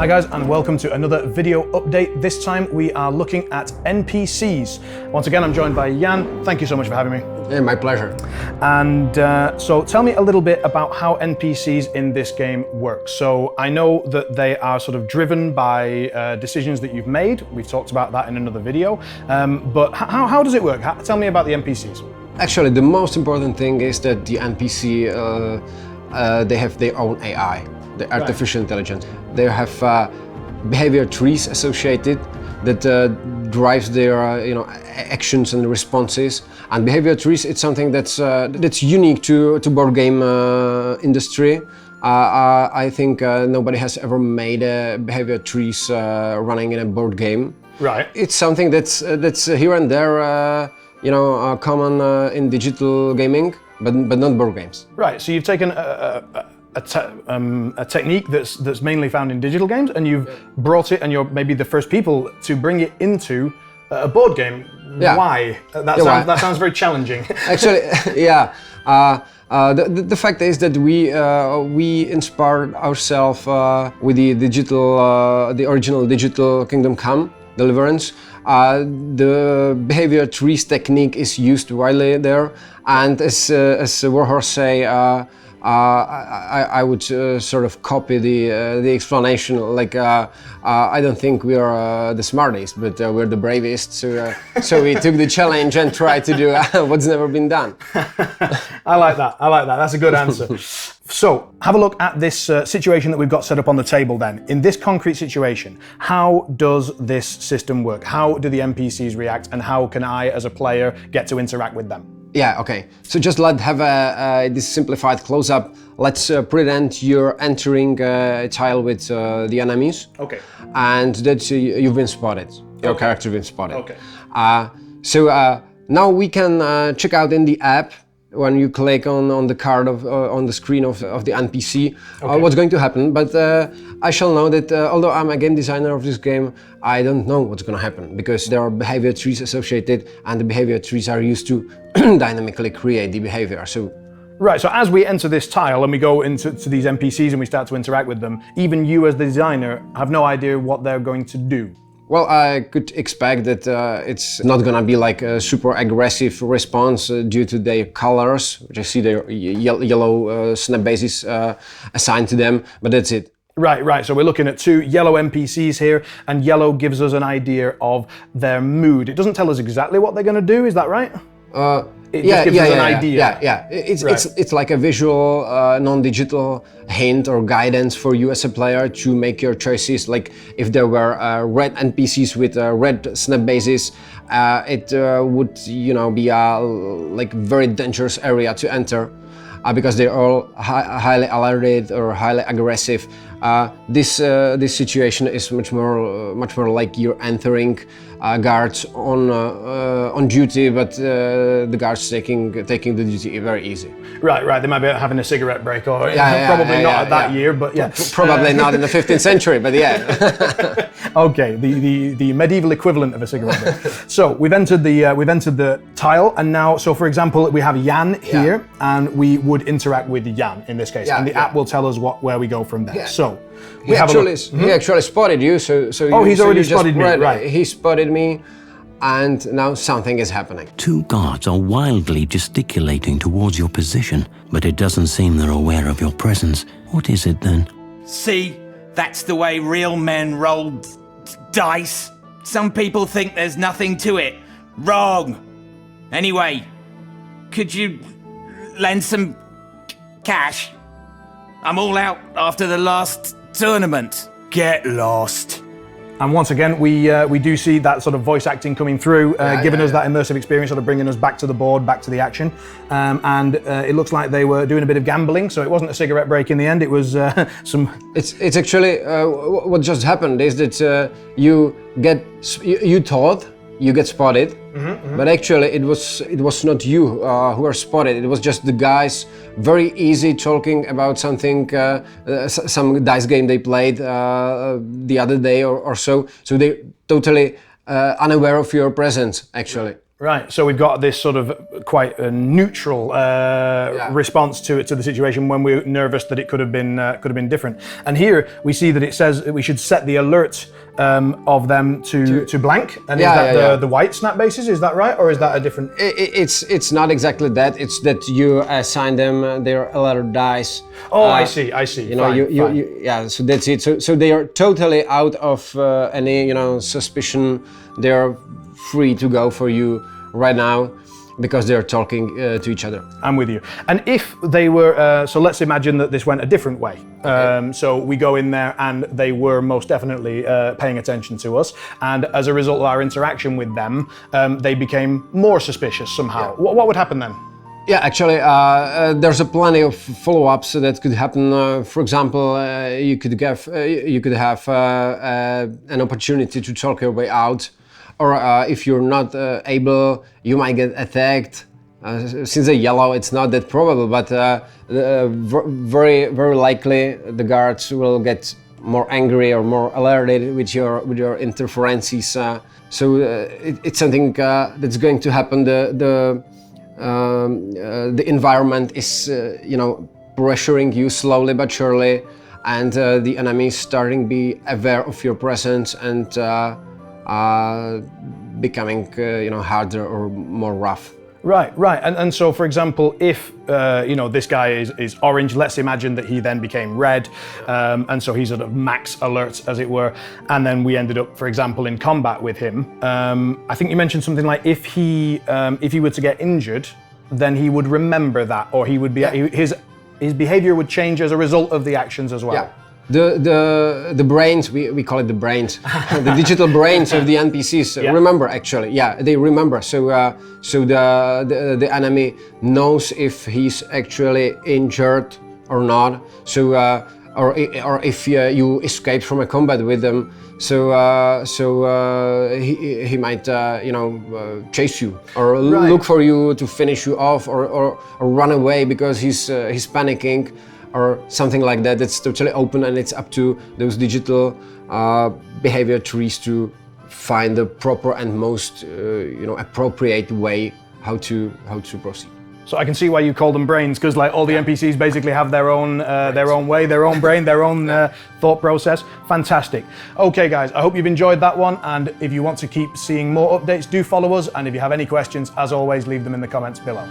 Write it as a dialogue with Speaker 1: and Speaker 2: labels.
Speaker 1: Hi guys, and welcome to another video update. This time we are looking at NPCs. Once again, I'm joined by Jan. Thank you so much for having me.
Speaker 2: Yeah, my pleasure.
Speaker 1: And so tell me a little bit about how NPCs in this game work. So I know that they are sort of driven by decisions that you've made. We've talked about that in another video. But how does it work? Tell me about the NPCs.
Speaker 2: Actually, the most important thing is that the NPC, they have their own AI, the artificial intelligence. They have behavior trees associated that drives their actions and responses. And behavior trees, it's something that's unique to board game industry. I think nobody has ever made behavior trees running in a board game.
Speaker 1: Right.
Speaker 2: It's something that's here and there, common in digital gaming, but not board games.
Speaker 1: Right. So you've taken a technique that's mainly found in digital games, and you've brought it, and you're maybe the first people to bring it into a board game.
Speaker 2: Yeah.
Speaker 1: Why? That sounds very challenging.
Speaker 2: Actually, yeah. The fact is that we inspired ourselves with the original digital Kingdom Come, Deliverance. The behavior trees technique is used widely there, and as Warhorse say, I would sort of copy the explanation. Like I don't think we are the smartest, but we're the bravest. So we took the challenge and tried to do what's never been done.
Speaker 1: I like that. That's a good answer. So have a look at this situation that we've got set up on the table then. In this concrete situation, how does this system work? How do the NPCs react, and how can I, as a player, get to interact with them?
Speaker 2: Yeah, okay. So just let's have this simplified close-up. Let's pretend you're entering a tile with the enemies.
Speaker 1: Okay.
Speaker 2: And that you've been spotted. Your character has been spotted.
Speaker 1: Okay.
Speaker 2: So now we can check out in the app, when you click on the card on the screen of the NPC, what's going to happen. But I shall know that although I'm a game designer of this game, I don't know what's going to happen, because there are behavior trees associated, and the behavior trees are used to dynamically create the behavior. So.
Speaker 1: Right, so as we enter this tile and we go into these NPCs and we start to interact with them, even you as the designer have no idea what they're going to do.
Speaker 2: Well, I could expect that it's not gonna be like a super aggressive response due to their colors, which I see their yellow snap bases assigned to them, but that's it.
Speaker 1: Right. So we're looking at two yellow NPCs here, and yellow gives us an idea of their mood. It doesn't tell us exactly what they're gonna do, is that right? It just gives us an idea.
Speaker 2: Yeah. It's like a visual, non-digital hint or guidance for you as a player to make your choices. Like if there were red NPCs with red snap bases, it would be a like very dangerous area to enter, because they're all highly alerted or highly aggressive. This situation is much more like you're entering guards on duty, but the guards taking the duty very easy.
Speaker 1: Right. They might be having a cigarette break, or probably not at that year, but yeah.
Speaker 2: Probably not in the 15th century, but yeah.
Speaker 1: Okay, the medieval equivalent of a cigarette break. So we've entered the tile, and now, so for example, we have Jan here, and we would interact with Jan in this case, and the app will tell us where we go from there. Yeah. So
Speaker 2: he actually spotted you. So
Speaker 1: he's already spotted me. Right.
Speaker 2: He spotted me, and now something is happening.
Speaker 3: Two guards are wildly gesticulating towards your position, but it doesn't seem they're aware of your presence. What is it then?
Speaker 4: See, that's the way real men roll dice. Some people think there's nothing to it. Wrong. Anyway, could you lend some cash? I'm all out after the last tournament. Get lost.
Speaker 1: And once again, we do see that sort of voice acting coming through, giving us that immersive experience, sort of bringing us back to the board, back to the action. And it looks like they were doing a bit of gambling, so it wasn't a cigarette break in the end. It was some.
Speaker 2: It's actually what just happened is that you thought you get spotted, but actually it was not you who were spotted. It was just the guys very easy talking about something, some dice game they played the other day or so. So they totally unaware of your presence actually.
Speaker 1: Right, so we've got this sort of quite a neutral response to the situation when we're nervous that it could have been different. And here we see that it says that we should set the alert of them to blank. And is that the white snap bases? Is that right, or is that a different?
Speaker 2: It's not exactly that. It's that you assign them their alert dice.
Speaker 1: Oh, I see.
Speaker 2: You know,
Speaker 1: fine.
Speaker 2: So that's it. So they are totally out of any suspicion. They are free to go for you right now because they're talking to each other.
Speaker 1: I'm with you. And if they were, so let's imagine that this went a different way. So we go in there and they were most definitely paying attention to us. And as a result of our interaction with them, they became more suspicious somehow. Yeah. What would happen then?
Speaker 2: Yeah, actually, there's a plenty of follow-ups that could happen. For example, you could have an opportunity to talk your way out. Or if you're not able, you might get attacked. Since they're yellow, it's not that probable, but very, very likely the guards will get more angry or more alerted with your interferences. It's something that's going to happen. The environment is, pressuring you slowly but surely, and the enemy is starting to be aware of your presence and becoming, harder or more rough.
Speaker 1: Right. And so, for example, if, this guy is orange, let's imagine that he then became red, and so he's sort of max alert, as it were, and then we ended up, for example, in combat with him. I think you mentioned something like if he were to get injured, then he would remember that, or he would be his behavior would change as a result of the actions as well. Yeah.
Speaker 2: The brains, we call it the brains, the digital brains of the NPCs remember actually. Yeah, they remember. So the enemy knows if he's actually injured or not. So or if you escaped from a combat with them. So he might chase you or look for you to finish you off or run away because he's panicking. Or something like that. That's totally open, and it's up to those digital behavior trees to find the proper and most appropriate way how to proceed.
Speaker 1: So I can see why you call them brains, because like all the NPCs basically have their own way, their own brain, their own thought process. Fantastic. Okay, guys, I hope you've enjoyed that one, and if you want to keep seeing more updates, do follow us. And if you have any questions, as always, leave them in the comments below.